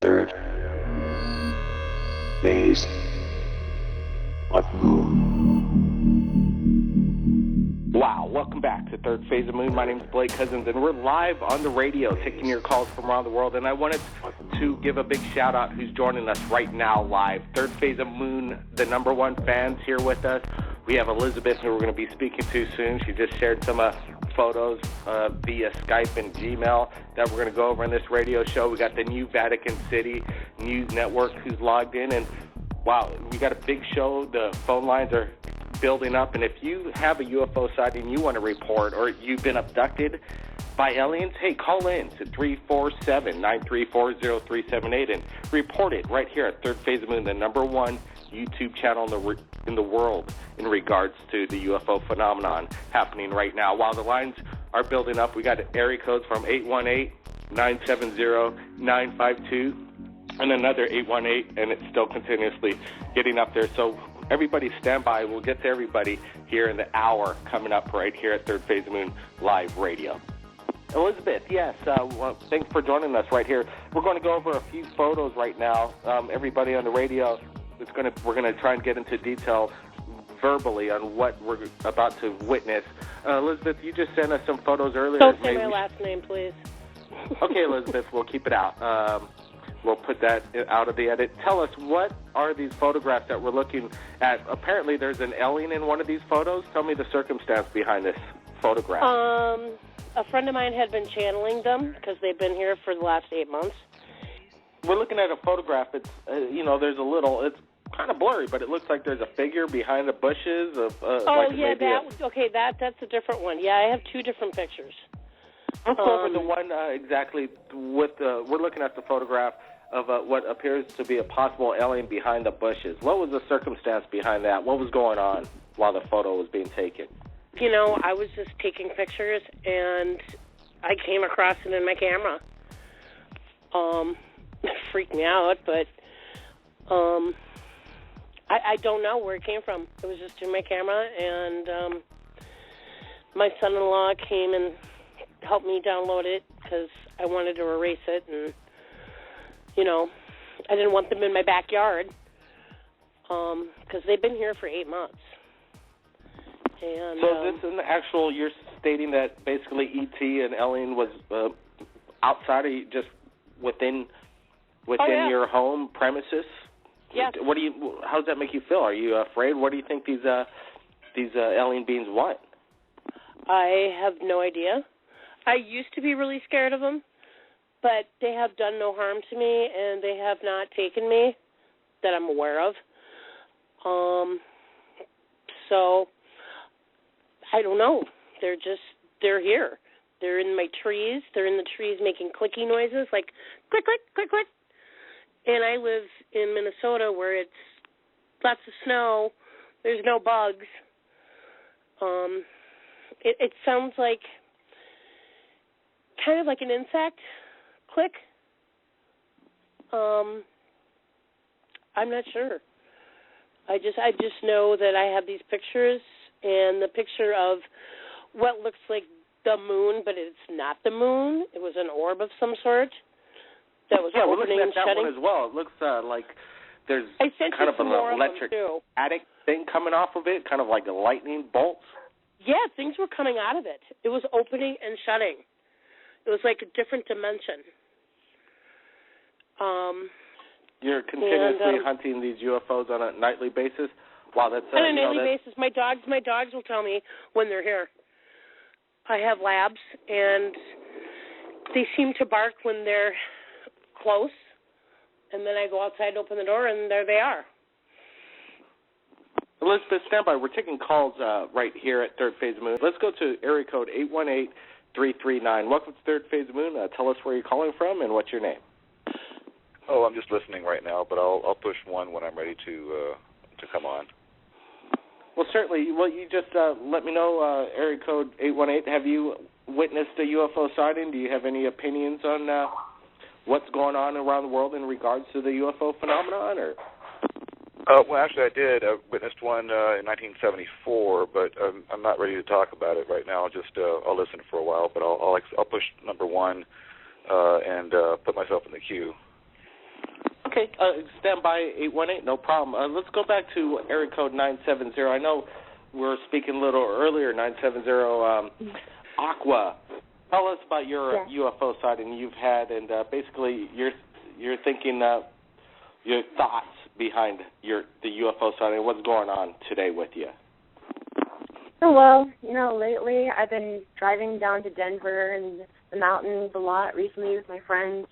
Third phase of moon. Wow, welcome back to Third Phase of Moon. My name is Blake Cousins, and we're live on the radio taking your calls from around the world. And I wanted to give a big shout-out who's joining us right now live. Third Phase of Moon, the #1 fans here with us. We have Elizabeth, who we're going to be speaking to soon. She just shared some photos via Skype and Gmail that we're going to go over in this radio show. We got the new Vatican City News Network who's logged in. And, wow, we got a big show. The phone lines are building up, and if you have a UFO sighting you want to report, or you've been abducted by aliens, hey, call in to 347-934-0378 and report it right here at Third Phase of Moon, the #1 YouTube channel in the world in regards to the UFO phenomenon happening right now. While the lines are building up, we got area codes from 818-970-952 and another 818, and it's still continuously getting up there. So everybody stand by. We'll get to everybody here in the hour coming up right here at Third Phase of Moon Live Radio. Elizabeth, yes, well, thanks for joining us right here. We're going to go over a few photos right now. Everybody on the radio, we're going to try and get into detail verbally on what we're about to witness. Elizabeth, you just sent us some photos earlier. Don't say my last name, please. Okay, Elizabeth, we'll keep it out. We'll put that out of the edit. Tell us, what are these photographs that we're looking at? Apparently there's an alien in one of these photos. Tell me the circumstance behind this photograph. A friend of mine had been channeling them because they've been here for the last 8 months. We're looking at a photograph. It's, there's a little, it's kind of blurry, but it looks like there's a figure behind the bushes. That's a different one. Yeah, I have two different pictures. Let's go over the one exactly with we're looking at the photograph of what appears to be a possible alien behind the bushes. What was the circumstance behind that? What was going on while the photo was being taken? I was just taking pictures, and I came across it in my camera. It freaked me out, but I don't know where it came from. It was just in my camera, and my son-in-law came and helped me download it because I wanted to erase it, and, I didn't want them in my backyard because they've been here for 8 months. And, so this is an you're stating that basically E.T. and alien was outside of you, just within your home premises? Yes. How does that make you feel? Are you afraid? What do you think these alien beings want? I have no idea. I used to be really scared of them, but they have done no harm to me, and they have not taken me that I'm aware of. So I don't know. They're here. They're in my trees. They're in the trees making clicky noises, like click, click, click, click. And I live in Minnesota where it's lots of snow. There's no bugs. It sounds like kind of like an insect click. I'm not sure. I just know that I have these pictures, and the picture of what looks like the moon, but it's not the moon. It was an orb of some sort that was opening and shutting. One as well. It looks like there's kind of an electric static thing coming off of it, kind of like a lightning bolts. Yeah, things were coming out of it. It was opening and shutting. It was like a different dimension. You're continuously hunting these UFOs on a nightly basis? Wow, that's on a nightly basis. My dogs will tell me when they're here. I have labs, and they seem to bark when they're close, and then I go outside and open the door, and there they are. Elizabeth, stand by. We're taking calls right here at Third Phase of Moon. Let's go to area code 818-339. Welcome to Third Phase of Moon. Tell us where you're calling from and what's your name. Oh, I'm just listening right now, but I'll push one when I'm ready to come on. Well, certainly. Well, you just let me know, area code 818. Have you witnessed a UFO sighting? Do you have any opinions on what's going on around the world in regards to the UFO phenomenon? Or? Well, actually, I did. I witnessed one in 1974, but I'm not ready to talk about it right now. I'll listen for a while, but I'll push number one and put myself in the queue. Okay, stand by 818, no problem. Let's go back to area code 970. I know we were speaking a little earlier, 970 Aqua. Tell us about your UFO sighting you've had, and basically you're thinking your thoughts behind the UFO sighting. What's going on today with you? Oh, well, lately I've been driving down to Denver and the mountains a lot recently with my friends.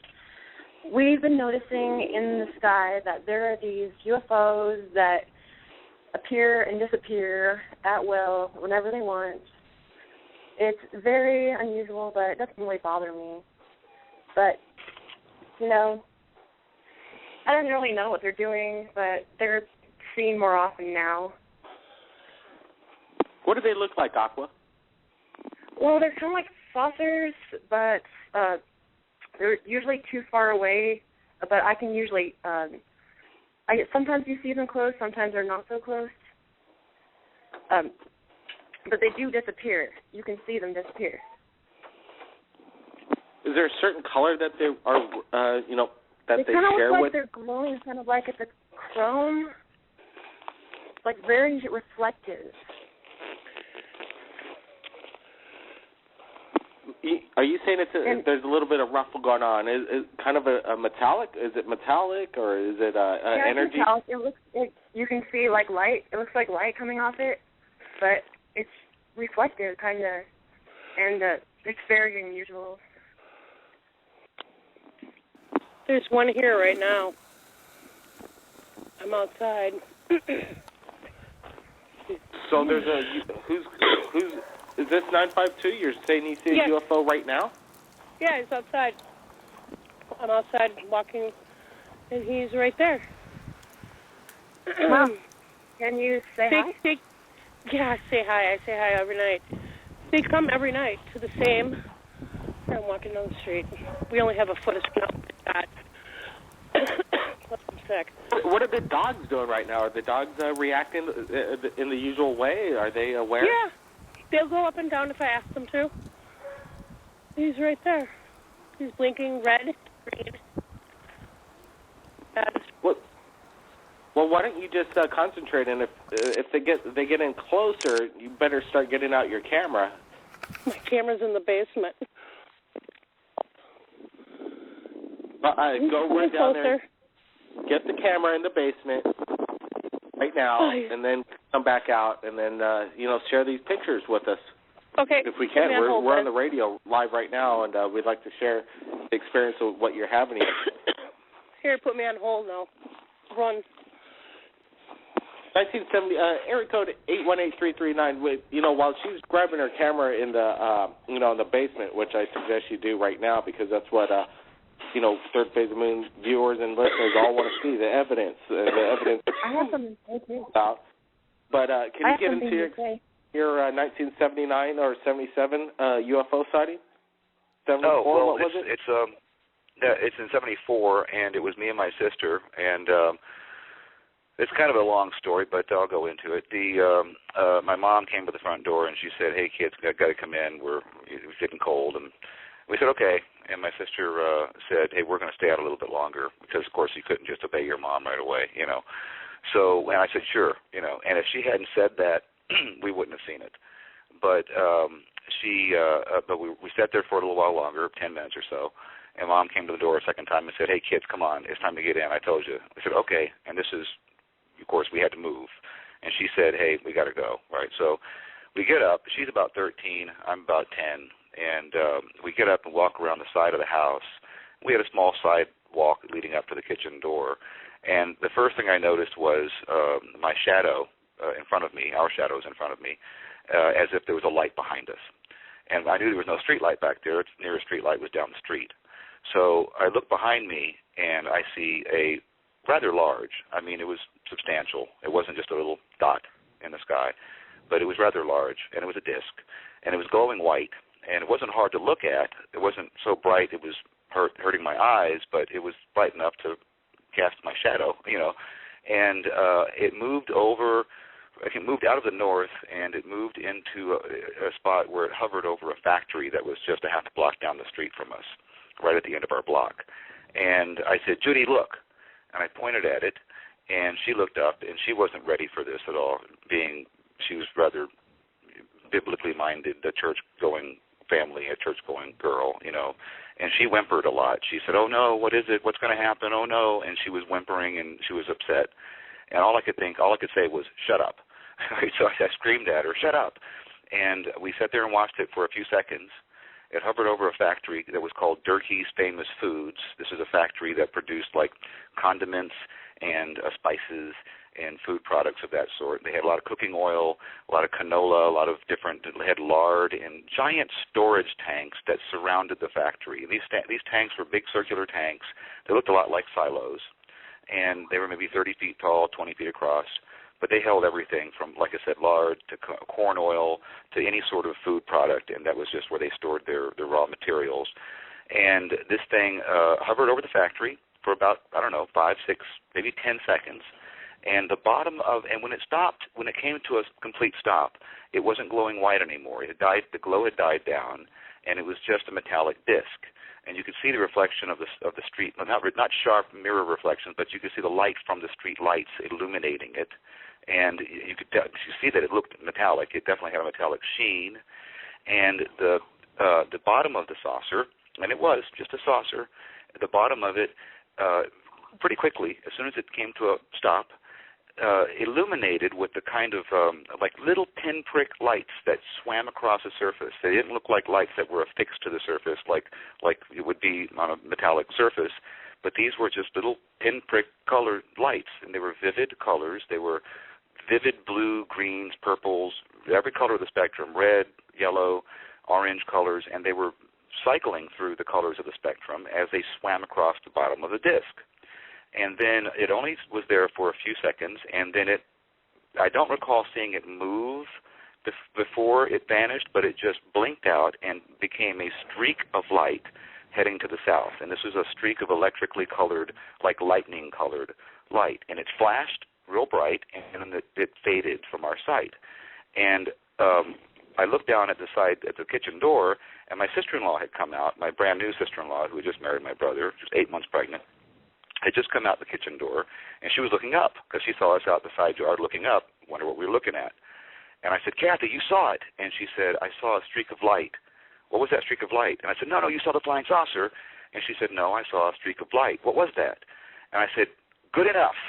We've been noticing in the sky that there are these UFOs that appear and disappear at will whenever they want. It's very unusual, but it doesn't really bother me. But, I don't really know what they're doing, but they're seen more often now. What do they look like, Aqua? Well, they're kind of like saucers, but they're usually too far away. But I can usually, sometimes you see them close, sometimes they're not so close. But they do disappear. You can see them disappear. Is there a certain color that they are, that they kind of share look like with? They're glowing, kind of like it's a chrome, like very reflective. Are you saying there's a little bit of ruffle going on? Is it kind of a metallic? Is it metallic or is it energy? It's metallic. You can see like light. It looks like light coming off it, but it's reflective, kind of, and it's very unusual. There's one here right now. I'm outside. So there's who's is this 952? You're saying you see a UFO right now? Yeah, he's outside. I'm outside walking, and he's right there. Can you say hi? Yeah, I say hi. I say hi every night. They come every night to the same. I'm walking down the street. We only have a foot of snow. I'm sick. What are the dogs doing right now? Are the dogs reacting in the usual way? Are they aware? Yeah. They'll go up and down if I ask them to. He's right there. He's blinking red, green. Well, why don't you just concentrate? And if they get in closer, you better start getting out your camera. My camera's in the basement. Go right down there. Get the camera in the basement right now, and then come back out, and then share these pictures with us. Okay. If we can, we're on the radio live right now, and we'd like to share the experience of what you're having here. Here, put me on hold now. Run. 1970 area code 818339. While she's grabbing her camera in the in the basement, which I suggest you do right now because that's what Third Phase of Moon viewers and listeners all want to see the evidence. I have something to say too. But can you get into your 1979 or 77 UFO sighting? 74. Oh, well, what was it? It's in 74, and it was me and my sister, and it's kind of a long story, but I'll go into it. My mom came to the front door and she said, "Hey kids, got to come in. It was getting cold," and we said, "Okay." And my sister said, "Hey, we're going to stay out a little bit longer because, of course, you couldn't just obey your mom right away, So, and I said, "Sure," And if she hadn't said that, we wouldn't have seen it. But we sat there for a little while longer, 10 minutes or so. And Mom came to the door a second time and said, "Hey, kids, come on. It's time to get in. I told you." I said, "Okay." And this is, of course, we had to move. And she said, "Hey, we got to go," right? So we get up. She's about 13. I'm about 10. And we get up and walk around the side of the house. We had a small sidewalk leading up to the kitchen door. And the first thing I noticed was my shadow in front of me, our shadows in front of me, as if there was a light behind us. And I knew there was no street light back there. The nearest street light was down the street. So I look behind me, and I see a rather large, it was substantial. It wasn't just a little dot in the sky, but it was rather large, and it was a disc, and it was glowing white. And it wasn't hard to look at. It wasn't so bright it was hurting my eyes, but it was bright enough to cast my shadow, And it moved over. It moved out of the north, and it moved into a spot where it hovered over a factory that was just a half a block down the street from us, right at the end of our block. And I said, "Judy, look." and I pointed at it, and she looked up, and she wasn't ready for this at all, she was rather biblically minded, a church-going family, a church-going girl, and she whimpered a lot. She said, "Oh, no, what is it? What's going to happen? Oh, no," and she was whimpering, and she was upset, and all I could say was, "Shut up." So I screamed at her, "Shut up," and we sat there and watched it for a few seconds. It hovered over a factory that was called Durkee's Famous Foods. This is a factory that produced like condiments and spices and food products of that sort. They had a lot of cooking oil, a lot of canola, a lot of they had lard and giant storage tanks that surrounded the factory. These tanks were big circular tanks. They looked a lot like silos, and they were maybe 30 feet tall, 20 feet across. But they held everything from, like I said, lard to corn oil to any sort of food product, and that was just where they stored their raw materials. And this thing hovered over the factory for about, 5, 6, maybe 10 seconds. And when it stopped, when it came to a complete stop, it wasn't glowing white anymore. The glow had died down, and it was just a metallic disc. And you could see the reflection of the street, not sharp mirror reflections, but you could see the light from the street lights illuminating it. And you could see that it looked metallic. It definitely had a metallic sheen. And the bottom of the saucer, and it was just a saucer, the bottom of it, pretty quickly, as soon as it came to a stop, illuminated with the kind of like little pinprick lights that swam across the surface. They didn't look like lights that were affixed to the surface like it would be on a metallic surface, but these were just little pinprick colored lights, and they were vivid colors. They were vivid blue, greens, purples, every color of the spectrum, red, yellow, orange colors, and they were cycling through the colors of the spectrum as they swam across the bottom of the disc. And then it only was there for a few seconds, and then I don't recall seeing it move before it vanished, but it just blinked out and became a streak of light heading to the south. And this was a streak of electrically colored, like lightning-colored light. And it flashed real bright, and then it faded from our sight. And I looked down at the kitchen door, and my sister-in-law had come out, my brand-new sister-in-law, who had just married my brother, just 8 months pregnant, had just come out the kitchen door, and she was looking up because she saw us out the side yard looking up, wonder what we were looking at. And I said, "Kathy, you saw it." And she said, "I saw a streak of light." "What was that streak of light?" And I said, No, you saw the flying saucer." And she said, "No, I saw a streak of light." "What was that?" And I said, "Good enough."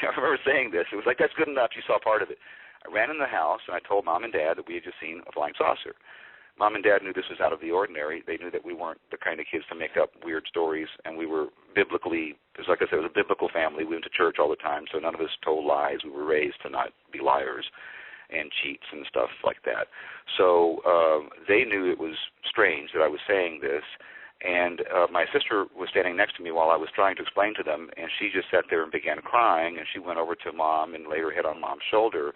I remember saying this. It was like, "That's good enough. You saw part of it." I ran in the house, and I told Mom and Dad that we had just seen a flying saucer. Mom and Dad knew this was out of the ordinary. They knew that we weren't the kind of kids to make up weird stories, and we were biblically, like I said, it was a biblical family. We went to church all the time, so none of us told lies. We were raised to not be liars and cheats and stuff like that. So they knew it was strange that I was saying this, and my sister was standing next to me while I was trying to explain to them, and she just sat there and began crying, and she went over to Mom and laid her head on Mom's shoulder.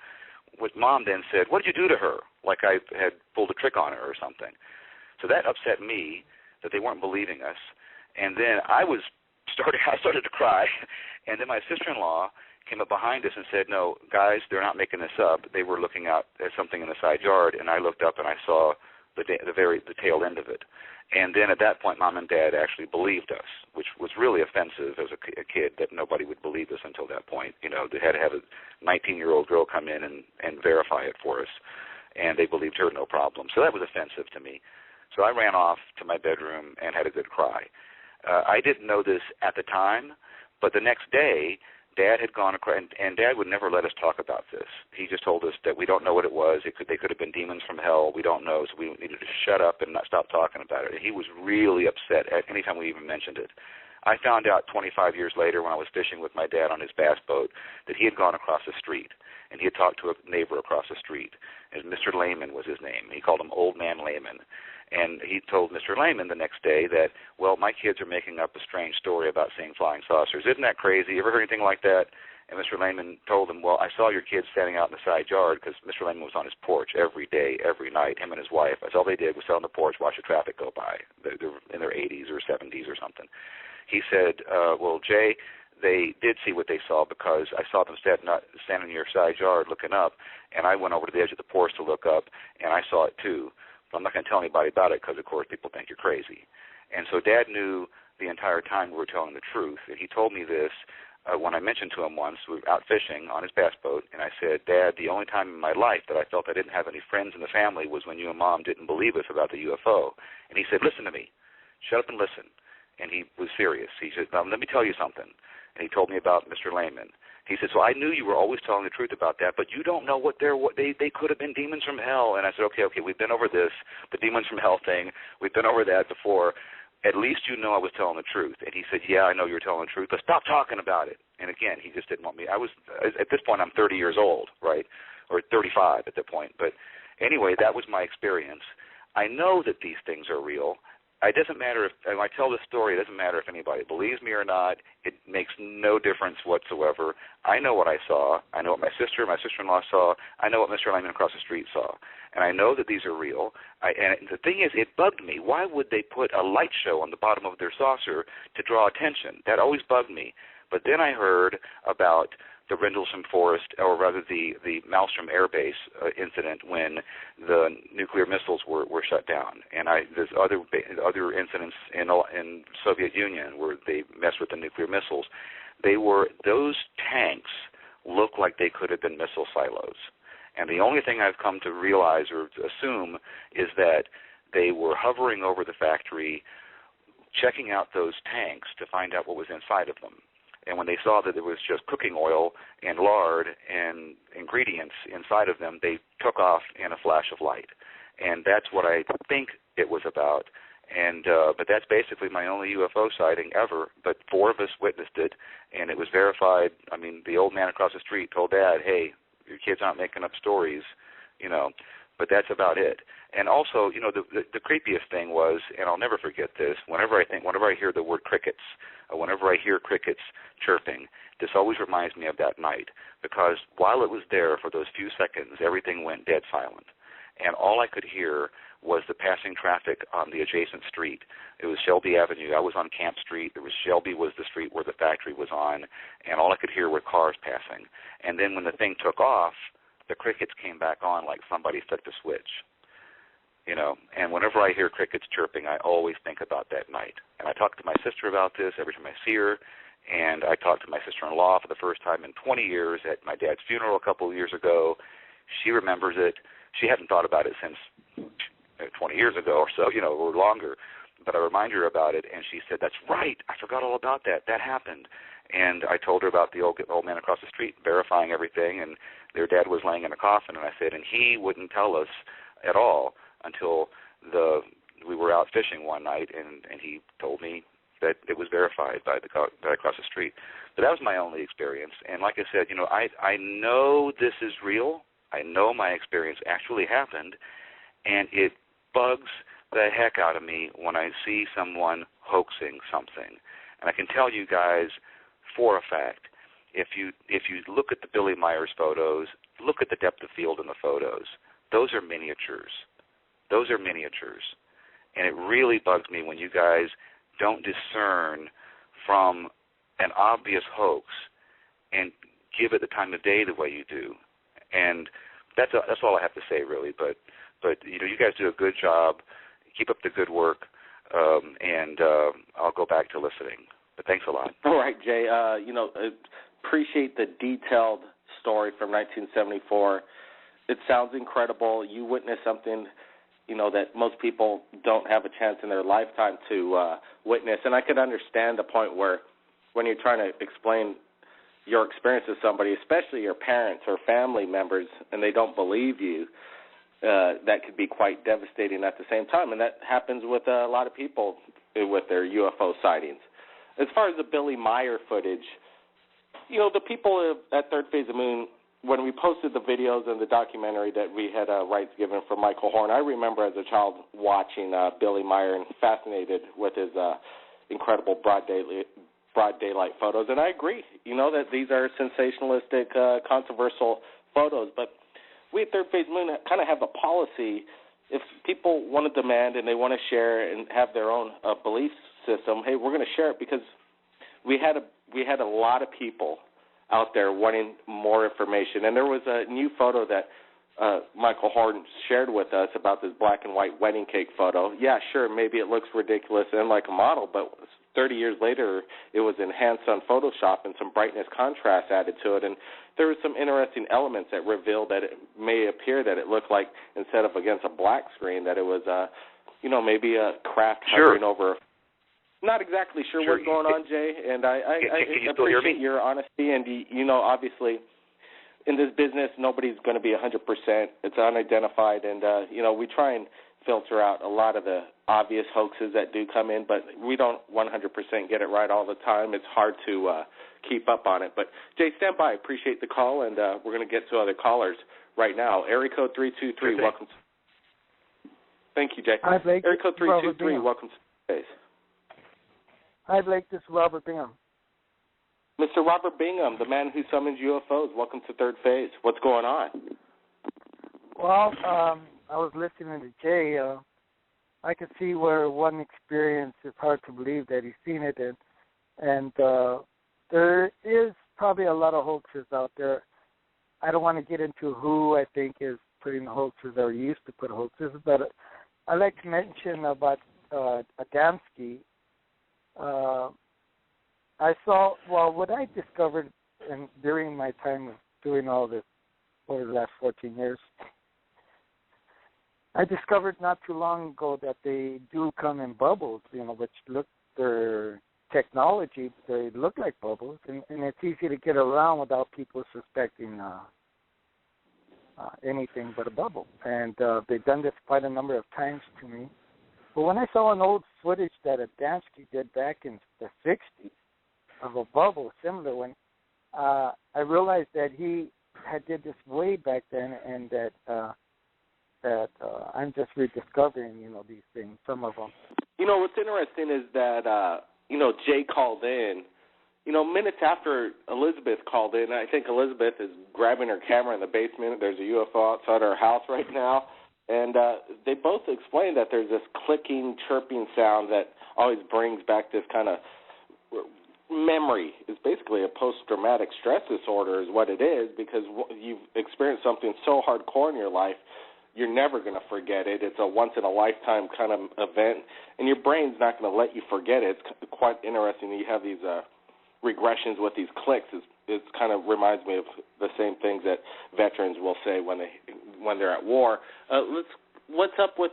What Mom then said, "What did you do to her?" Like I had pulled a trick on her or something. So that upset me that they weren't believing us. And then I started to cry. And then my sister-in-law came up behind us and said, "No, guys, they're not making this up." They were looking out at something in the side yard, and I looked up and I saw the tail end of it. And then at that point, Mom and Dad actually believed us, which was really offensive as a kid that nobody would believe us until that point. They had to have a 19-year-old girl come in and verify it for us, and they believed her no problem. So that was offensive to me. So I ran off to my bedroom and had a good cry. I didn't know this at the time, but the next day, Dad had gone across, and Dad would never let us talk about this. He just told us that we don't know what it was. They could have been demons from hell. We don't know, so we needed to shut up and not stop talking about it. And he was really upset at any time we even mentioned it. I found out 25 years later when I was fishing with my dad on his bass boat that he had gone across the street, and he had talked to a neighbor across the street. And Mr. Lehman was his name. He called him Old Man Lehman. And he told Mr. Lehman the next day that, "Well, my kids are making up a strange story about seeing flying saucers. Isn't that crazy? You ever heard anything like that?" And Mr. Lehman told him, "Well, I saw your kids standing out in the side yard," because Mr. Lehman was on his porch every day, every night, him and his wife. That's all they did was sit on the porch, watch the traffic go by. They're in their 80s or 70s or something. He said, "Well, Jay, they did see what they saw because I saw them standing in your side yard looking up, and I went over to the edge of the porch to look up, and I saw it too. But I'm not going to tell anybody about it because, of course, people think you're crazy." And so Dad knew the entire time we were telling the truth. And he told me this when I mentioned to him once, we were out fishing on his bass boat, and I said, Dad, the only time in my life that I felt I didn't have any friends in the family was when you and Mom didn't believe us about the UFO. And he said, listen to me. Shut up and listen. And he was serious. He said, let me tell you something. And he told me about Mr. Lehman. He said, so I knew you were always telling the truth about that, but you don't know what they could have been demons from hell. And I said, okay, we've been over this, the demons from hell thing. We've been over that before. At least you know I was telling the truth. And he said, yeah, I know you're telling the truth, but stop talking about it. And again, he just didn't want me. At this point, I'm 30 years old, right, or 35 at that point. But anyway, that was my experience. I know that these things are real. It doesn't matter if I tell this story, it doesn't matter if anybody believes me or not. It makes no difference whatsoever. I know what I saw. I know what my sister-in-law saw. I know what Mr. Lehman across the street saw. And I know that these are real. And the thing is, it bugged me. Why would they put a light show on the bottom of their saucer to draw attention? That always bugged me. But then I heard about the Rendlesham Forest, or rather the Malmstrom Air Base incident when the nuclear missiles were shut down. And there's other incidents in Soviet Union where they messed with the nuclear missiles. Those tanks look like they could have been missile silos. And the only thing I've come to realize or to assume is that they were hovering over the factory, checking out those tanks to find out what was inside of them. And when they saw that there was just cooking oil and lard and ingredients inside of them, they took off in a flash of light. And that's what I think it was about. And but that's basically my only UFO sighting ever. But 4 of us witnessed it, and it was verified. I mean, the old man across the street told Dad, hey, your kids aren't making up stories, but that's about it. And also, the creepiest thing was, and I'll never forget this, whenever I hear the word crickets, whenever I hear crickets chirping, this always reminds me of that night, because while it was there for those few seconds, everything went dead silent. And all I could hear was the passing traffic on the adjacent street. It was Shelby Avenue. I was on Camp Street. Shelby was the street where the factory was on, and all I could hear were cars passing. And then when the thing took off, the crickets came back on like somebody flipped a switch. And whenever I hear crickets chirping, I always think about that night. And I talk to my sister about this every time I see her, and I talked to my sister-in-law for the first time in 20 years at my dad's funeral a couple of years ago. She remembers it. She hadn't thought about it since 20 years ago or so, or longer. But I remind her about it, and she said, that's right, I forgot all about that. That happened. And I told her about the old man across the street verifying everything, and their dad was laying in a coffin, and I said, and he wouldn't tell us at all until we were out fishing one night, and he told me that it was verified by the guy across the street. But that was my only experience. And like I said, I know this is real. I know my experience actually happened, and it bugs the heck out of me when I see someone hoaxing something. And I can tell you guys for a fact, if you look at the Billy Myers photos, look at the depth of field in the photos. Those are miniatures. Those are miniatures. And it really bugs me when you guys don't discern from an obvious hoax and give it the time of day the way you do. And that's all I have to say, really. But you guys do a good job. Keep up the good work, and I'll go back to listening. But thanks a lot. All right, Jay. Appreciate the detailed story from 1974. It sounds incredible. You witnessed something, that most people don't have a chance in their lifetime to witness. And I could understand the point where when you're trying to explain your experience to somebody, especially your parents or family members, and they don't believe you, that could be quite devastating at the same time. And that happens with a lot of people with their UFO sightings. As far as the Billy Meyer footage, the people at Third Phase of Moon, when we posted the videos and the documentary that we had rights given for Michael Horn, I remember as a child watching Billy Meyer and fascinated with his incredible broad daylight photos. And I agree, that these are sensationalistic, controversial photos. But we at Third Phase Moon kind of have a policy. If people want to demand and they want to share and have their own belief system, hey, we're going to share it, because we had a lot of people out there wanting more information. And there was a new photo that Michael Horn shared with us about this black and white wedding cake photo. Yeah, sure, maybe it looks ridiculous and like a model, but 30 years later, it was enhanced on Photoshop and some brightness contrast added to it. And there were some interesting elements that revealed that it may appear that it looked like, instead of against a black screen, that it was, maybe a craft hovering over. Not exactly sure what's going on, Jay, and I appreciate your honesty. And, obviously, in this business, nobody's going to be 100%. It's unidentified, and, we try and filter out a lot of the obvious hoaxes that do come in, but we don't 100% get it right all the time. It's hard to keep up on it. But, Jay, stand by. Appreciate the call, and we're going to get to other callers right now. Area code 323, welcome. Thank you, Jay. Hi, Blake. Area code 323, welcome to Space. Hi, Blake. This is Robert Bingham. Mr. Robert Bingham, the man who summons UFOs. Welcome to Third Phase. What's going on? Well, I was listening to Jay. I could see where one experience is hard to believe that he's seen it, and there is probably a lot of hoaxes out there. I don't want to get into who I think is putting the hoaxes or used to put hoaxes, but I'd like to mention about Adamski. What I discovered during my time of doing all this over the last 14 years, I discovered not too long ago that they do come in bubbles, which look, their technology, they look like bubbles, and it's easy to get around without people suspecting anything but a bubble. And they've done this quite a number of times to me. But when I saw an old footage that Adamski did back in the 60s of a bubble, similar one, I realized that he had did this way back then, and that I'm just rediscovering, these things, some of them. What's interesting is that, Jay called in, minutes after Elizabeth called in. I think Elizabeth is grabbing her camera in the basement. There's a UFO outside her house right now. And they both explained that there's this clicking, chirping sound that always brings back this kind of memory. It's basically a post-traumatic stress disorder is what it is, because you've experienced something so hardcore in your life, you're never going to forget it. It's a once-in-a-lifetime kind of event, and your brain's not going to let you forget it. It's quite interesting. You have these regressions with these clicks. It kind of reminds me of the same things that veterans will say when they're at war. What's up with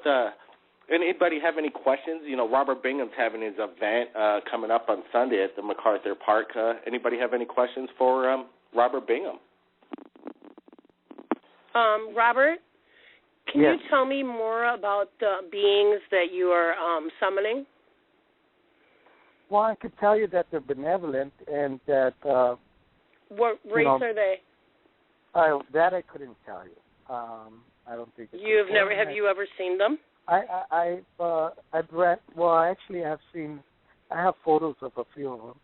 anybody have any questions? Robert Bingham's having his event coming up on Sunday at the MacArthur Park. Anybody have any questions for Robert Bingham? Robert, can Yes. you tell me more about the beings that you are summoning? Well, I could tell you that they're benevolent, and that what race are they? That I couldn't tell you. I don't think Have you ever seen them? I've read. Well, actually, I have photos of a few of them.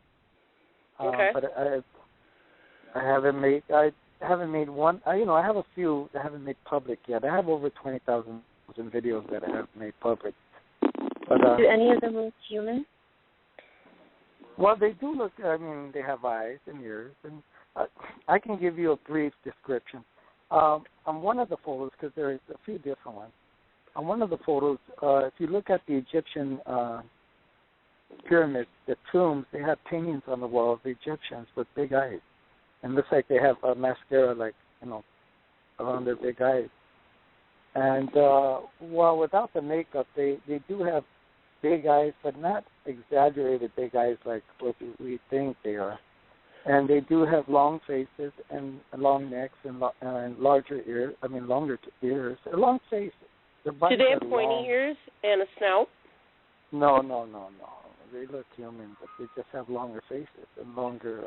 Okay. But I haven't made one. I have a few that I haven't made public yet. I have over 20,000 videos that I have made public. But, do any of them look human? Well, they do look. They have eyes and ears, and I can give you a brief description. On one of the photos, because there's a few different ones. On one of the photos, if you look at the Egyptian pyramids, the tombs, they have paintings on the wall of the Egyptians with big eyes. And it looks like they have a mascara, around their big eyes. And, without the makeup, they do have big eyes, but not exaggerated big eyes like what we think they are. And they do have long faces and long necks and larger ears. Longer ears. Long faces. Do they have pointy ears and a snout? No. They look human, but they just have longer faces and longer.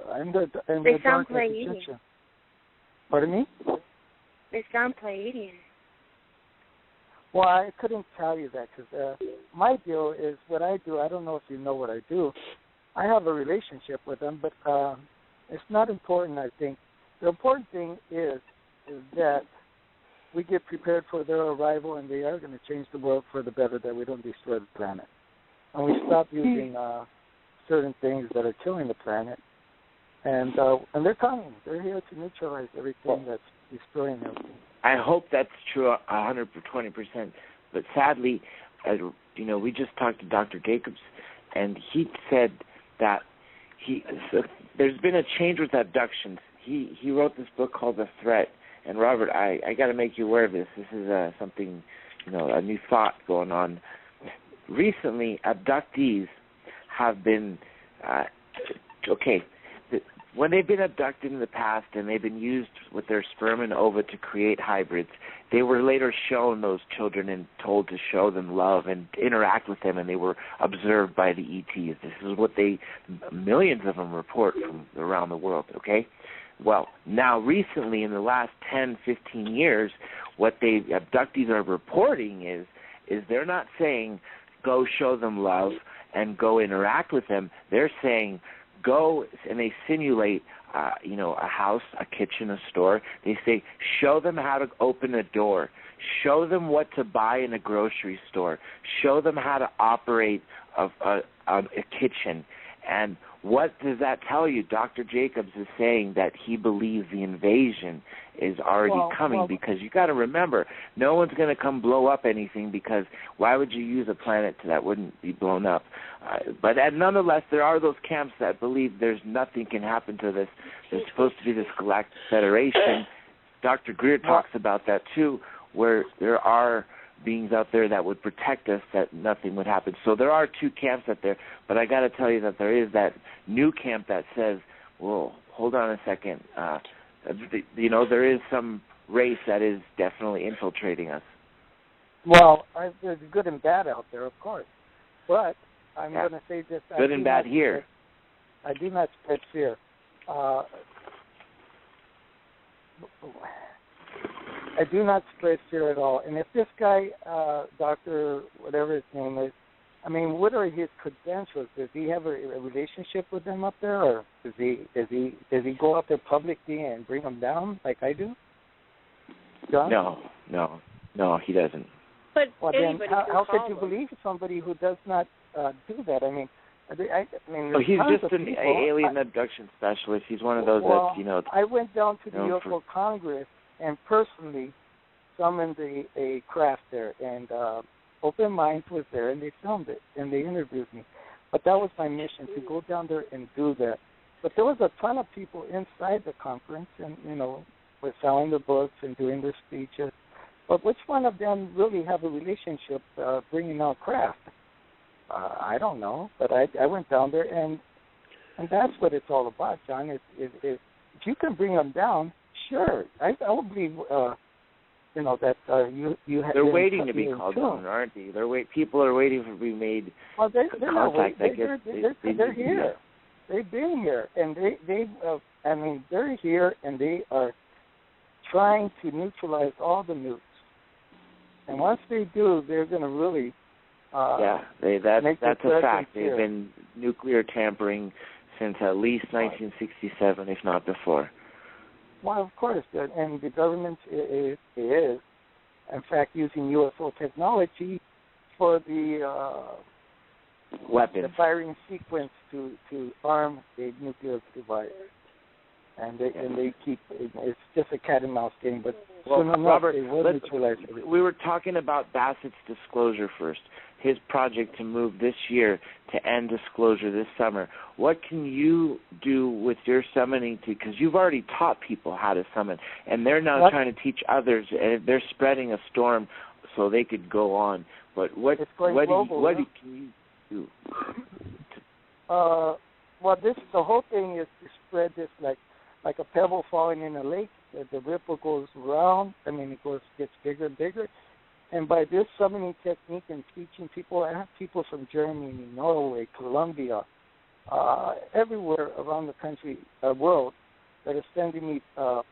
They sound Pleiadian. Pardon me? They sound Pleiadian. Well, I couldn't tell you that because my deal is what I do. I don't know if you know what I do. I have a relationship with them, but it's not important, I think. The important thing is that we get prepared for their arrival, and they are going to change the world for the better, that we don't destroy the planet. And we stop using certain things that are killing the planet. And they're coming. They're here to neutralize everything that's destroying everything. I hope that's true 120%. But sadly, we just talked to Dr. Jacobs, and he said that there's been a change with abductions. He wrote this book called The Threat. And Robert, I got to make you aware of this. This is something, a new thought going on. Recently, abductees have been, when they've been abducted in the past and they've been used with their sperm and ova to create hybrids, they were later shown, those children, and told to show them love and interact with them, and they were observed by the ETs. This is what millions of them report from around the world, okay? Well, now recently, in the last 10, 15 years, what the abductees are reporting is they're not saying go show them love and go interact with them. They're saying go, and they simulate, a house, a kitchen, a store. They say show them how to open a door. Show them what to buy in a grocery store. Show them how to operate a kitchen. And what does that tell you? Dr. Jacobs is saying that he believes the invasion is already coming, because you got to remember, no one's going to come blow up anything, because why would you use a planet that wouldn't be blown up? But nonetheless, there are those camps that believe there's nothing can happen to this. There's supposed to be this galactic federation. Dr. Greer talks about that too, where there are beings out there that would protect us, that nothing would happen. So there are two camps out there, but I got to tell you that there is that new camp that says, well, hold on a second, there is some race that is definitely infiltrating us. Well, there's good and bad out there, of course, but I'm going to say this. Good and bad here. I do not spread fear. I do not spread fear at all. And if this guy, Dr. whatever his name is, what are his credentials? Does he have a relationship with them up there, or does he go up there publicly and bring them down like I do? John? No, he doesn't. But then how could you believe somebody who does not do that? He's just an alien abduction specialist. He's one of those that I went down to the UFO Congress and personally summoned a craft there, and Open Minds was there, and they filmed it, and they interviewed me. But that was my mission, to go down there and do that. But there was a ton of people inside the conference, and, were selling the books and doing their speeches. But which one of them really have a relationship bringing out craft? I don't know. But I went down there, and that's what it's all about, John. If you can bring them down, sure. I would believe, that you have. They're waiting to be called down, aren't they? People are waiting to be made. Well, they're not waiting. They're here. They've been here, and they're here, and they are trying to neutralize all the nukes. And once they do, they're going to really. That's a fact. They've been nuclear tampering since at least 1967, if not before. Well, of course, and the government is, in fact, using UFO technology for the weapons, the firing sequence to arm a nuclear device, and they keep it's just a cat and mouse game. But Robert, they we were talking about Bassett's disclosure first. His project to move this year to end disclosure this summer. What can you do with your summoning? Because you've already taught people how to summon, and they're now trying to teach others, and they're spreading a storm so they could go on. But what can you do? Well, the whole thing is to spread this like a pebble falling in a lake. The ripple goes around. Gets bigger and bigger. And by this summoning technique and teaching people, I have people from Germany, Norway, Colombia, everywhere around the country, world, that are sending me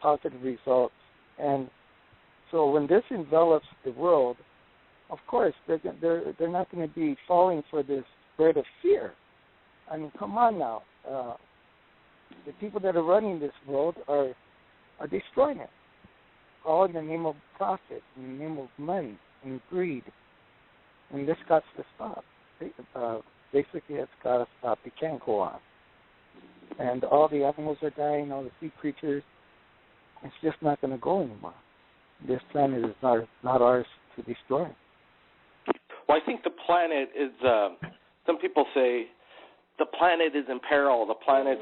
positive results. And so when this envelops the world, of course, they're not going to be falling for this spread of fear. Come on now. The people that are running this world are destroying it, all in the name of profit, in the name of money and greed. And this got to stop. Basically, it's got to stop. It can't go on. And all the animals are dying, all the sea creatures. It's just not going to go anymore. This planet is not ours to destroy. Well, I think the planet is some people say the planet is in peril. The planet's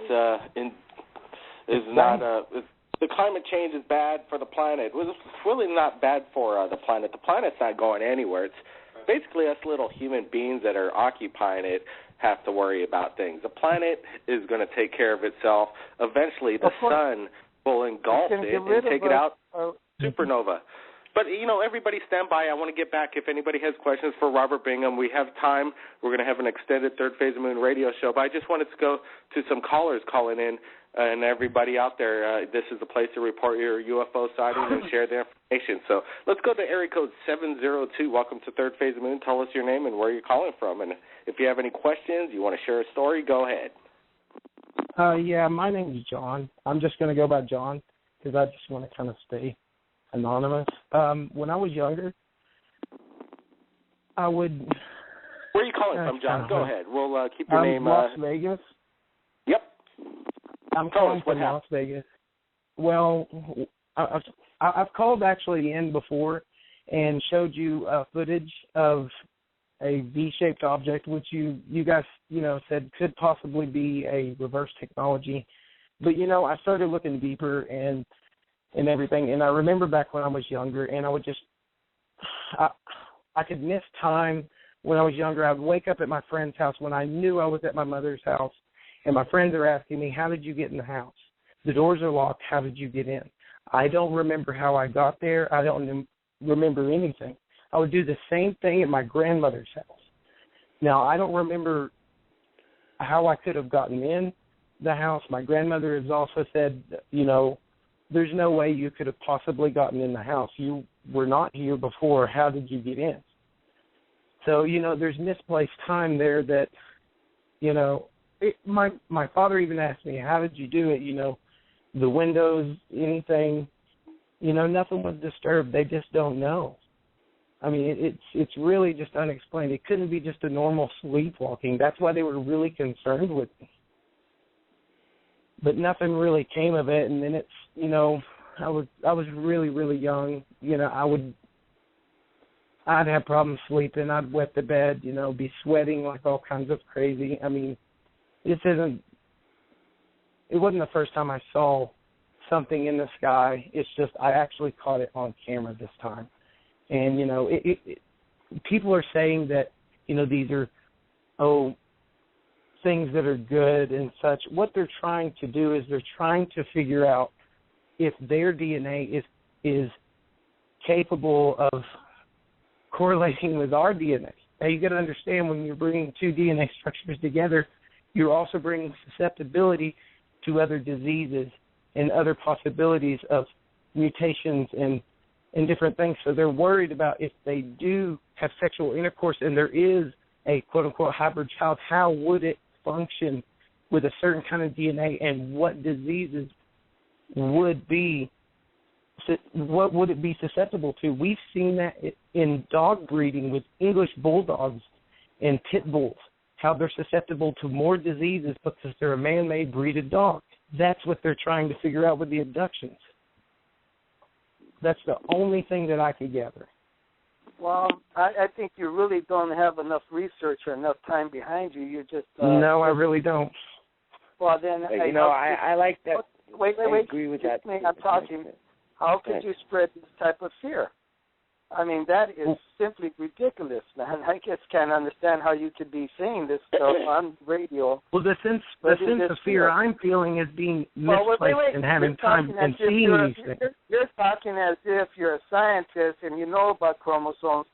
the climate change is bad for the planet. Well, it's really not bad for the planet. The planet's not going anywhere. It's basically us little human beings that are occupying it have to worry about things. The planet is going to take care of itself. Eventually, the sun will engulf it and take it out. Supernova. But, everybody stand by. I want to get back. If anybody has questions for Robert Bingham, we have time. We're going to have an extended Third Phase of Moon radio show. But I just wanted to go to some callers calling in. And everybody out there, this is the place to report your UFO sightings and share the information. So let's go to area code 702. Welcome to Third Phase of Moon. Tell us your name and where you're calling from. And if you have any questions, you want to share a story, go ahead. Yeah, my name is John. I'm just going to go by John because I just want to kind of stay anonymous. When I was younger, I would... Where are you calling from, John? Go ahead. We'll keep your name... Las Vegas. Yep. I'm calling from Las Vegas. Well, I've called actually in before and showed you footage of a V-shaped object, which you guys, said could possibly be a reverse technology. But, I started looking deeper and everything, and I remember back when I was younger, and I would just, I could miss time when I was younger. I would wake up at my friend's house when I knew I was at my mother's house, and my friends are asking me, how did you get in the house? The doors are locked. How did you get in? I don't remember how I got there. I don't remember anything. I would do the same thing at my grandmother's house. Now, I don't remember how I could have gotten in the house. My grandmother has also said, there's no way you could have possibly gotten in the house. You were not here before. How did you get in? So, there's misplaced time there that, my father even asked me, how did you do it? The windows, anything, nothing was disturbed. They just don't know. I mean, it's really just unexplained. It couldn't be just a normal sleepwalking. That's why they were really concerned with me. But nothing really came of it. And then it's, I was really, really young. I'd have problems sleeping. I'd wet the bed, be sweating like all kinds of crazy. I mean, it wasn't the first time I saw something in the sky. It's just I actually caught it on camera this time. And, people are saying that, these are, things that are good and such. What they're trying to do is they're trying to figure out if their DNA is capable of correlating with our DNA. Now, you got to understand when you're bringing two DNA structures together, you're also bringing susceptibility to other diseases and other possibilities of mutations and different things. So they're worried about if they do have sexual intercourse and there is a quote-unquote hybrid child, how would it function with a certain kind of DNA and what diseases would it be susceptible to? We've seen that in dog breeding with English bulldogs and pit bulls, how they're susceptible to more diseases because they're a man-made breeded dog. That's what they're trying to figure out with the abductions. That's the only thing that I could gather. Well, I think you really don't have enough research or enough time behind you. You just no, I really don't. Well, then I like that. Wait. I agree with that. I'm talking. How could you spread this type of fear? I mean, that is simply ridiculous, man. I just can't understand how you could be saying this stuff on radio. Well, the sense of fear I'm feeling is being misplaced and having time and seeing these things. You're talking as if you're a scientist and you know about chromosomes,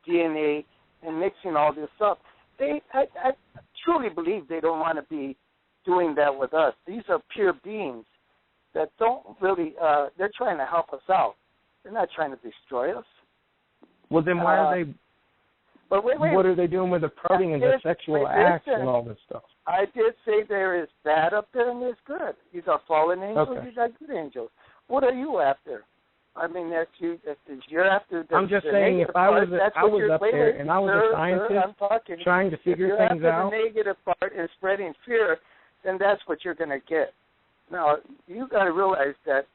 DNA, and mixing all this up. I truly believe they don't want to be doing that with us. These are pure beings that don't really, they're trying to help us out. They're not trying to destroy us. Well, then why are they, but wait. What are they doing with the probing and the sexual acts and all this stuff? I did say there is bad up there and there's good. These are fallen angels, okay. These are good angels. What are you after? I mean, you're after the I'm just saying if I was up there and I was a scientist trying to figure things out. If you're after the negative part and spreading fear, then that's what you're going to get. Now, you got to realize that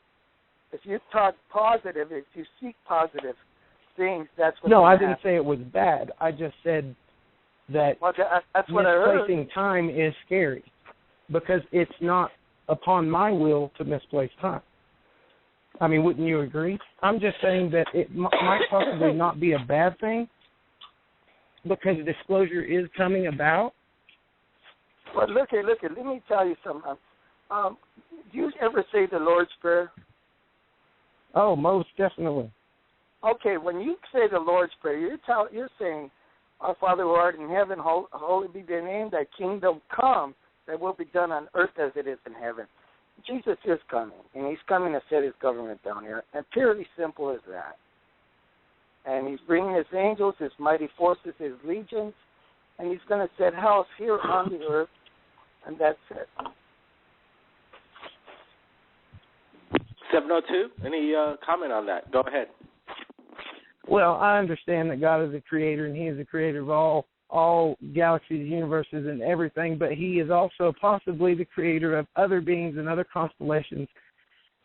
if you talk positive, if you seek positive things, that's what. No, I didn't say it was bad. I just said that that's what I heard. Misplacing time is scary because it's not upon my will to misplace time. I mean, wouldn't you agree? I'm just saying that it might possibly not be a bad thing because disclosure is coming about. Well, look, let me tell you something. Do you ever say the Lord's Prayer? Oh, most definitely. Okay, when you say the Lord's Prayer, you're saying, Our Father who art in heaven, holy be thy name, thy kingdom come, that will be done on earth as it is in heaven. Jesus is coming, and he's coming to set his government down here, and purely simple as that. And he's bringing his angels, his mighty forces, his legions, and he's going to set house here on the earth, and that's it. 702, any comment on that? Go ahead. Well, I understand that God is a creator, and he is the creator of all galaxies, universes, and everything, but he is also possibly the creator of other beings and other constellations.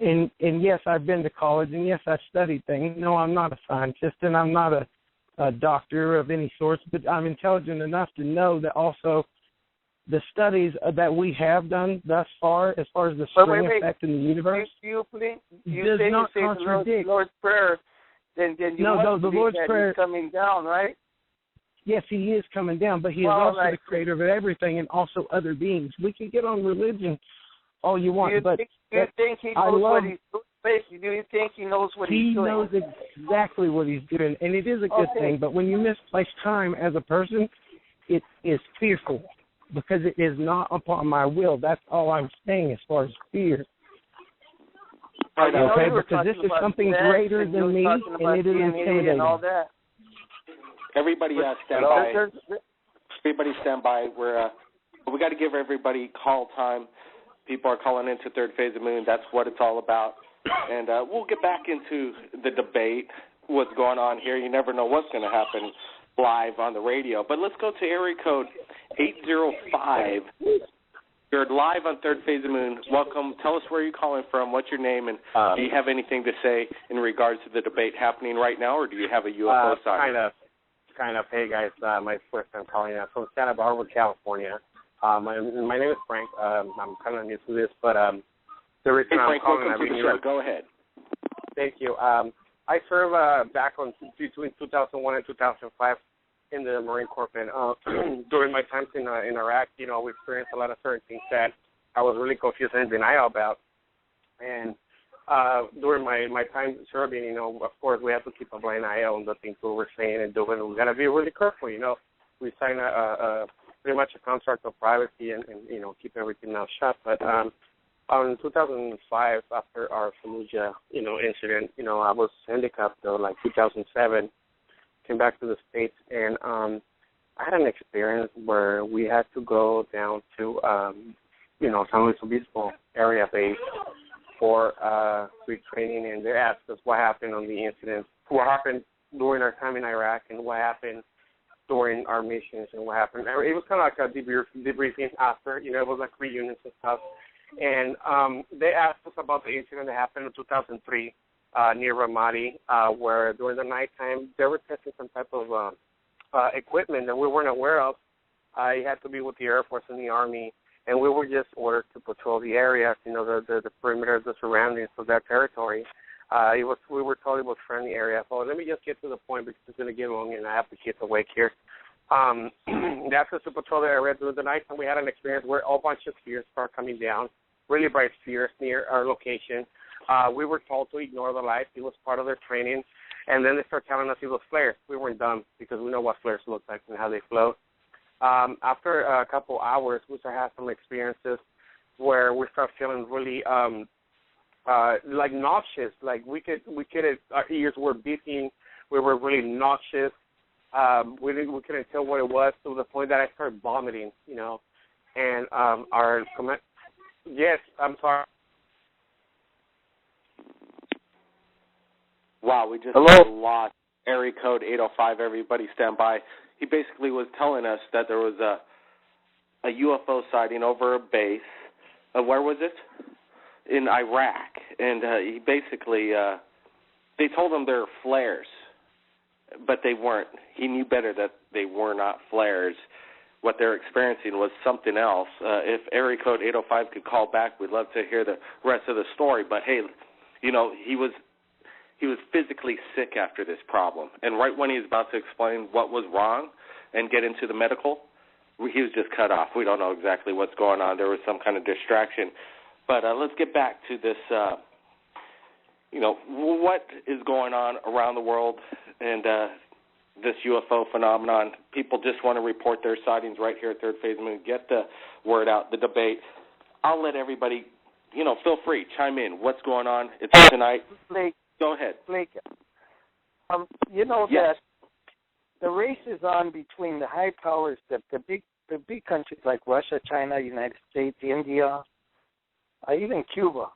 And yes, I've been to college, and yes, I've studied things. No, I'm not a scientist, and I'm not a doctor of any sort, but I'm intelligent enough to know that also the studies that we have done thus far as the spring effect in the universe, does not contradict the Lord's Prayer. Then you must the Lord's Prayer is coming down, right? Yes, he is coming down, but he is also the creator of everything and also other beings. We can get on religion all you want, do you think he knows what he's doing? He knows exactly what he's doing, and it is a good thing. But when you misplace time as a person, it is fearful because it is not upon my will. That's all I'm saying as far as fear. Okay, because this is something greater than me, and it is intimidating. And all that. Everybody stand by. Everybody stand by. We got to give everybody call time. People are calling into Third Phase of Moon. That's what it's all about. And we'll get back into the debate, what's going on here. You never know what's going to happen live on the radio. But let's go to area code 805. You're live on Third Phase of Moon. Welcome. Tell us where you're calling from, what's your name, and do you have anything to say in regards to the debate happening right now, or do you have a UFO sighting? Kind of. Hey, guys, my first time calling out from Santa Barbara, California. My name is Frank. I'm kind of new to this, but the reason I'm calling... Welcome to the show. Go ahead. Thank you. I served back between 2001 and 2005 in the Marine Corps, and during my time in Iraq, we experienced a lot of certain things that I was really confused and in denial about. And during my time serving, of course, we have to keep a blind eye on the things we were saying and doing. We got to be really careful, We sign pretty much a contract of privacy and keep everything now shut. But in 2005, after our Fallujah, incident, I was handicapped, though, like 2007. Came back to the States, and I had an experience where we had to go down to, San Luis Obispo area base for retraining, and they asked us what happened on the incident, what happened during our time in Iraq, and what happened during our missions, and what happened. It was kind of like a debriefing after, it was like reunions and stuff. And they asked us about the incident that happened in 2003. Near Ramadi, where during the nighttime they were testing some type of equipment that we weren't aware of. I had to be with the Air Force and the Army, and we were just ordered to patrol the area, the perimeter, the surroundings of that territory. We were told it was friendly area. So let me just get to the point because it's going to get long, and I have the kids awake here. They asked us to patrol the area during the nighttime. We had an experience where a whole bunch of spheres started coming down, really bright spheres near our location. We were told to ignore the lights. It was part of their training. And then they started telling us it was flares. We weren't dumb because we know what flares look like and how they float. After a couple hours, we started having some experiences where we started feeling really like nauseous. Like we could, our ears were beating. We were really nauseous. We couldn't tell what it was to the point that I started vomiting, And our command, yes, I'm sorry. Wow, we just lost area code 805. Everybody stand by. He basically was telling us that there was a UFO sighting over a base. Where was it? In Iraq. And he basically, they told him they're flares, but they weren't. He knew better that they were not flares. what they're experiencing was something else. If area code 805 could call back, we'd love to hear the rest of the story. But, hey, you know, he was physically sick after this problem. And right when he was about to explain what was wrong and get into the medical, he was just cut off. We don't know exactly what's going on. There was some kind of distraction. But let's get back to this, you know, what is going on around the world and this UFO phenomenon. People just want to report their sightings right here at Third Phase Moon. Get the word out, the debate. I'll let everybody, you know, feel free, chime in. What's going on? It's tonight. Blake, go ahead. Blake, you know that the race is on between the high powers, the big countries like Russia, China, United States, India, even Cuba.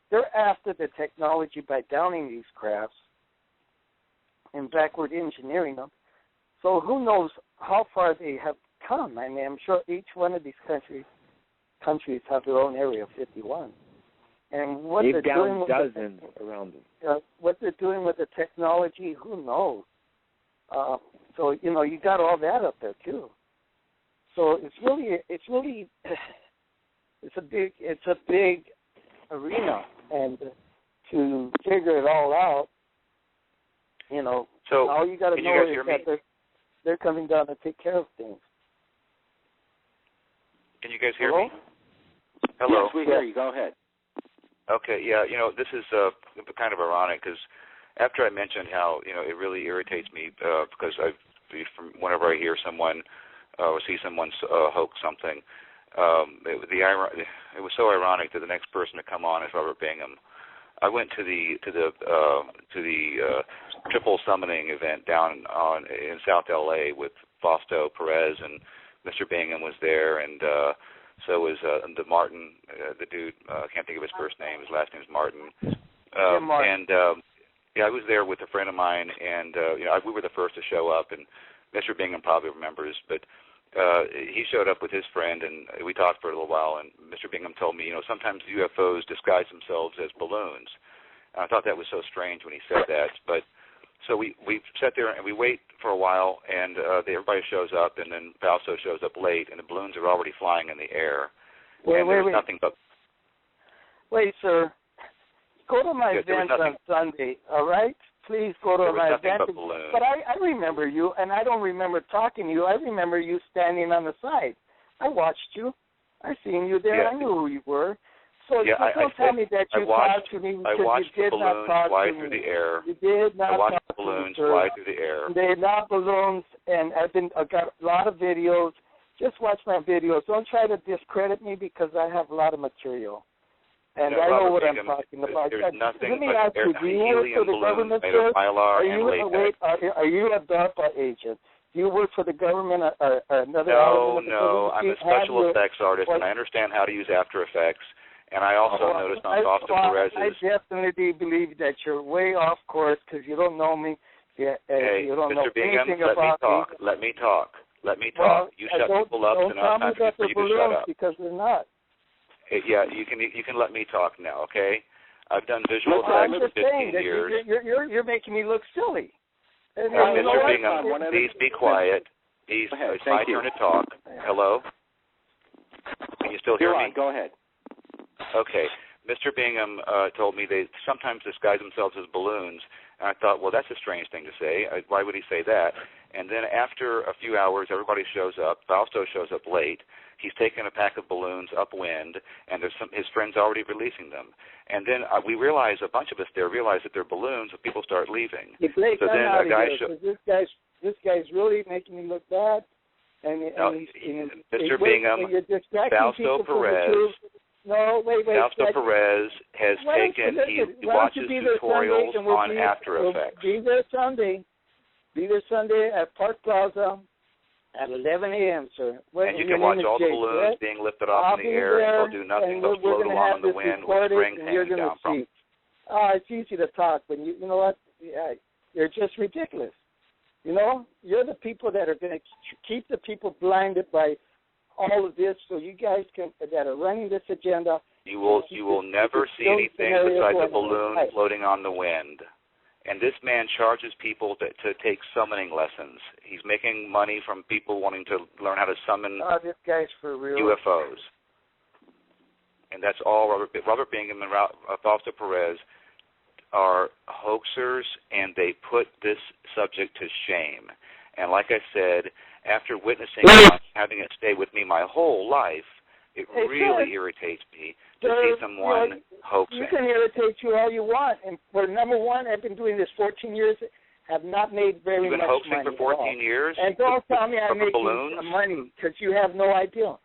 They're after the technology by downing these crafts and backward engineering them. So who knows how far they have come. I mean, I'm sure each one of these countries have their own Area 51. And what they've they're down doing dozens around them. What they're doing with the technology, who knows? So, you know, you got all that up there too. So it's a big arena, and to figure it all out, you know, so all you got to know is that they're coming down to take care of things. Can you guys hear Hello? me? Hello. Yes, we hear you. Go ahead. Okay, yeah, you know, this is kind of ironic because after I mentioned how, you know, it really irritates me because from whenever I hear someone or see someone hoax something, it was so ironic that the next person to come on is Robert Bingham. I went to the triple summoning event down in South LA with Fausto Perez, and Mr. Bingham was there, and so was the Martin, the dude. I can't think of his first name. His last name is Martin. Martin. And I was there with a friend of mine, and you know, we were the first to show up, and Mr. Bingham probably remembers, but he showed up with his friend, and we talked for a little while, and Mr. Bingham told me, you know, sometimes UFOs disguise themselves as balloons. And I thought that was so strange when he said that, but so we sat there and we wait for a while, and everybody shows up, and then Fausto shows up late, and the balloons are already flying in the air. Wait, nothing but... Wait, sir. Go to my event on Sunday, all right? Please go to my event. But I remember you, and I don't remember talking to you. I remember you standing on the side. I watched you. I seen you there. I knew who you were. So don't tell me that you talked to me because you did not talk to me. Through the air. You did not talk to the balloons me, fly through the air. They're not balloons, and I've got a lot of videos. Just watch my videos. Don't try to discredit me because I have a lot of material. And I know what I'm talking about. There's nothing Let me ask you, do you work for the government, sir? Are you a DARPA agent? Do you work for the government or another element? No, I'm a special effects artist, and I understand how to use After Effects. And I also noticed on Fausto Perez's... I definitely believe that you're way off course because you don't know me. You don't know anything about me. Let me talk. Well, you shut people up enough times for you to shut up. Because they're not. Yeah, you can let me talk now, okay? I've done visual effects for 15 years. You're making me look silly. Mr. Bingham, please be quiet. It's my turn to talk. Hello? Can you still hear me? Go ahead. Okay. Mr. Bingham told me they sometimes disguise themselves as balloons, and I thought, well, that's a strange thing to say. Why would he say that? And then after a few hours, everybody shows up. Fausto shows up late. He's taken a pack of balloons upwind, and his friends already releasing them. And then we realize, a bunch of us there realize that they're balloons, and people start leaving. Hey, Blake, so then a guy this guy's really making me look bad. Mr. Bingham, Fausto Perez. No, wait. Fausto Perez has taken. He watches tutorials on After Effects. Be there Sunday at Park Plaza at 11 a.m., sir. And you can watch all the balloons being lifted off in the air, and they'll do nothing but float along in the wind with strings hanging down from them. It's easy to talk, but you know what? You're just ridiculous. You know, you're the people that are going to keep the people blinded by all of this, so you guys that are running this agenda. You will never see anything besides a balloon floating on the wind. And this man charges people to take summoning lessons. He's making money from people wanting to learn how to summon this guy's for real. UFOs. And that's all Robert Bingham and Fausto Perez are hoaxers, and they put this subject to shame. And like I said, after witnessing having it stay with me my whole life, it really irritates me to see someone hoaxing. You can irritate you all you want. And for number one, I've been doing this 14 years, have not made very much money. You've been hoaxing for 14 years? And don't tell me I'm making some money, because you have no idea.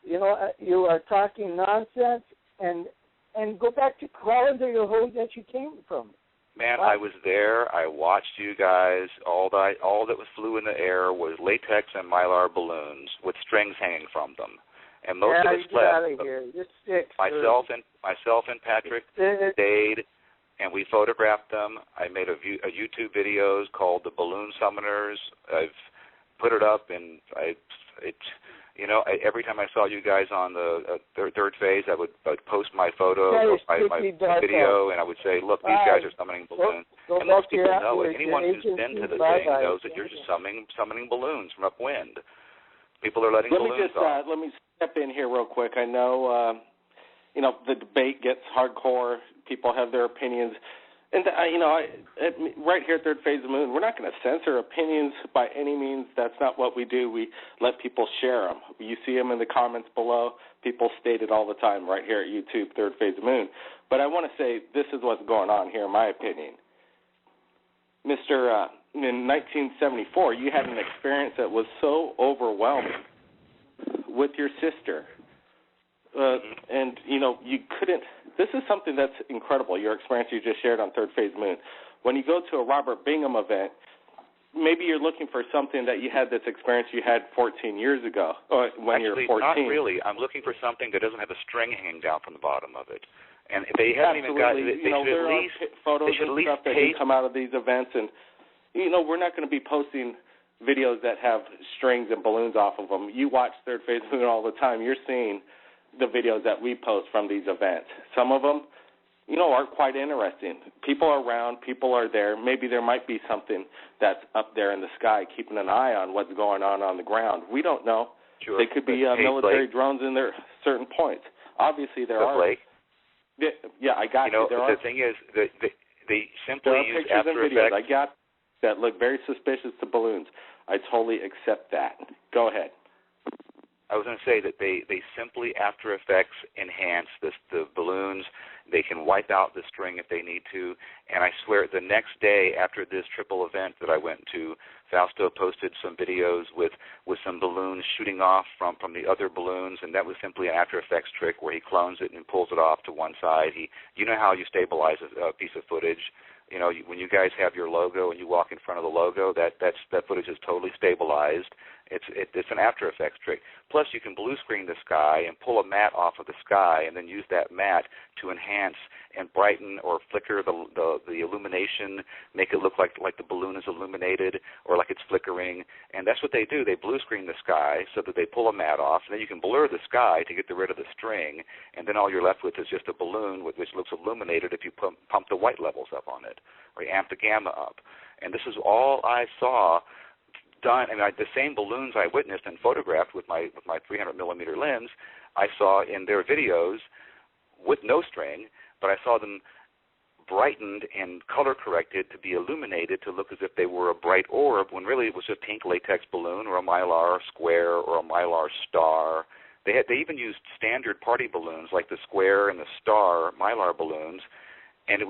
You know, you are talking nonsense, and go back to crawl into your hole that you came from. Man, I was there. I watched you guys. All that flew in the air was latex and mylar balloons with strings hanging from them. And most of us left. Myself and Patrick stayed, and we photographed them. I made a YouTube videos called "The Balloon Summoners." I've put it up, and every time I saw you guys on the third phase, I would post my photo, my video, and I would say, "Look, these guys are summoning balloons." And most people know it. Anyone who's been to the thing knows that you're just summoning balloons from upwind. People are letting balloons off. Let me step in here real quick. I know, the debate gets hardcore. People have their opinions. And, right here at Third Phase of Moon, we're not going to censor opinions by any means. That's not what we do. We let people share them. You see them in the comments below. People state it all the time right here at YouTube, Third Phase of Moon. But I want to say this is what's going on here, in my opinion. In 1974, you had an experience that was so overwhelming with your sister. And, you couldn't. This is something that's incredible, your experience you just shared on Third Phase Moon. When you go to a Robert Bingham event, maybe you're looking for something that you had this experience you had 14 years ago when you were 14. Not really. I'm looking for something that doesn't have a string hanging down from the bottom of it. And they haven't even got. They should at least photos and stuff that can come out of these events, and we're not going to be posting videos that have strings and balloons off of them. You watch Third Phase Moon all the time. You're seeing the videos that we post from these events. Some of them, are quite interesting. People are around. People are there. Maybe there might be something that's up there in the sky, keeping an eye on what's going on the ground. We don't know. Sure. They could be military drones in their certain points. Obviously, there are. Blake. Yeah, I got you. The thing is, they simply use pictures After and videos Effects. I got that look very suspicious to balloons. I totally accept that. Go ahead. I was going to say that they simply After Effects enhance the balloons. They can wipe out the string if they need to. And I swear, the next day after this triple event that I went to, Fausto posted some videos with some balloons shooting off from the other balloons, and that was simply an After Effects trick where he clones it and pulls it off to one side. You know how you stabilize a piece of footage? When you guys have your logo and you walk in front of the logo, that footage is totally stabilized. It's an After Effects trick. Plus, you can blue screen the sky and pull a matte off of the sky, and then use that matte to enhance and brighten or flicker the illumination, make it look like the balloon is illuminated or like it's flickering. And that's what they do. They blue screen the sky so that they pull a matte off, and then you can blur the sky to get rid of the string, and then all you're left with is just a balloon which looks illuminated if you pump the white levels up on it or you amp the gamma up. And this is all I saw done. And the same balloons I witnessed and photographed with my 300 millimeter lens, I saw in their videos with no string, but I saw them brightened and color corrected to be illuminated to look as if they were a bright orb, when really it was a pink latex balloon or a mylar square or a mylar star. They even used standard party balloons like the square and the star mylar balloons. And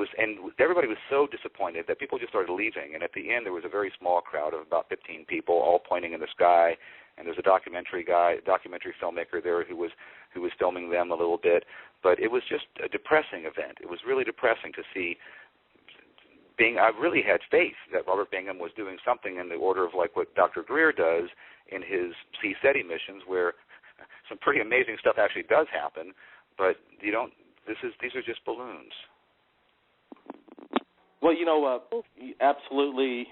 everybody was so disappointed that people just started leaving. And at the end, there was a very small crowd of about 15 people, all pointing in the sky. And there's a documentary filmmaker there who was filming them a little bit. But it was just a depressing event. It was really depressing to see. I really had faith that Robert Bingham was doing something in the order of like what Dr. Greer does in his SETI missions, where some pretty amazing stuff actually does happen. But these are just balloons. Well, absolutely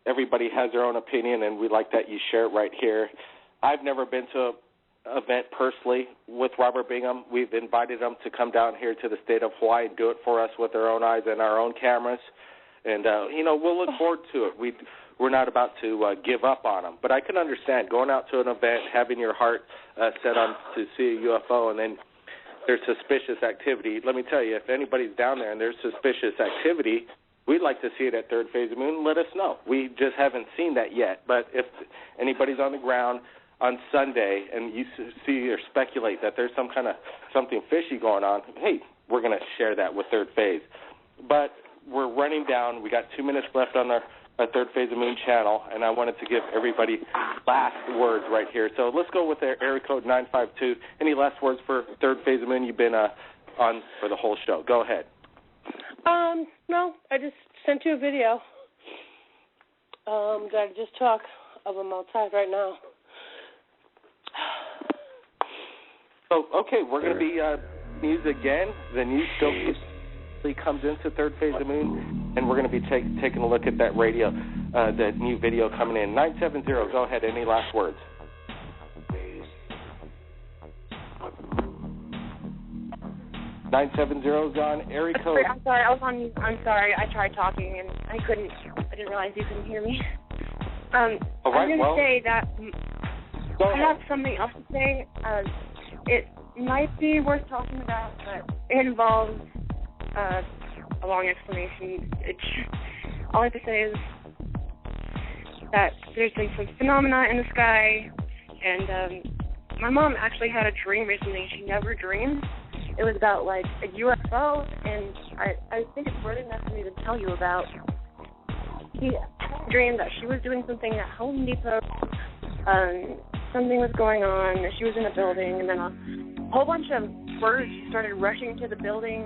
everybody has their own opinion, and we like that you share it right here. I've never been to an event personally with Robert Bingham. We've invited him to come down here to the state of Hawaii and do it for us with our own eyes and our own cameras. And, we'll look forward to it. We're not about to give up on them. But I can understand going out to an event, having your heart set on to see a UFO, and then there's suspicious activity. Let me tell you, if anybody's down there and there's suspicious activity, we'd like to see it at Third Phase of Moon. Let us know. We just haven't seen that yet. But if anybody's on the ground on Sunday and you see or speculate that there's something fishy going on, hey, we're going to share that with Third Phase. But we're running down. We got 2 minutes left on our Third Phase of Moon channel, and I wanted to give everybody last words right here. So let's go with area code 952. Any last words for Third Phase of Moon? You've been on for the whole show. Go ahead. No, I just sent you a video that I just took of them outside right now. So, okay, we're going to be news again. The news still comes into Third Phase of the Moon, and we're going to be taking a look at that radio, the new video coming in. 970, go ahead. Any last words? $970 on area code. I'm sorry, I was on mute. I'm sorry, I tried talking and I didn't realize you couldn't hear me. All right, I'm going to say that I have something else to say. It might be worth talking about, but it involves a long explanation. All I have to say is that there's been some phenomena in the sky, and my mom actually had a dream recently she never dreamed. It was about, like, a UFO, and I think it's worth enough for me to tell you about. She dreamed that she was doing something at Home Depot. Something was going on. She was in a building, and then a whole bunch of birds started rushing to the building.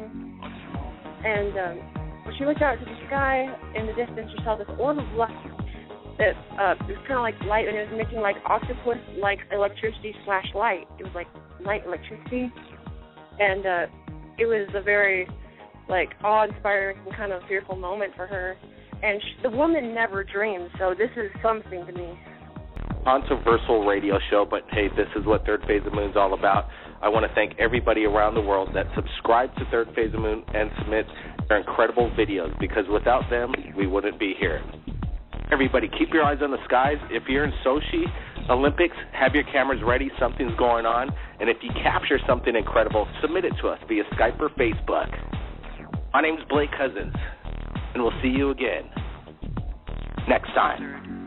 And when she looked out to the sky, in the distance, she saw this orb of light that it was kind of like light, and it was making, like, octopus-like electricity/light. It was, like, light electricity. And it was a very, like, awe-inspiring and kind of fearful moment for her. And the woman never dreamed, so this is something to me. Controversial radio show, but hey, this is what Third Phase of the Moon is all about. I want to thank everybody around the world that subscribe to Third Phase of the Moon and submit their incredible videos, because without them, we wouldn't be here. Everybody, keep your eyes on the skies. If you're in Sochi Olympics, have your cameras ready. Something's going on. And if you capture something incredible, submit it to us via Skype or Facebook. My name's Blake Cousins, and we'll see you again next time.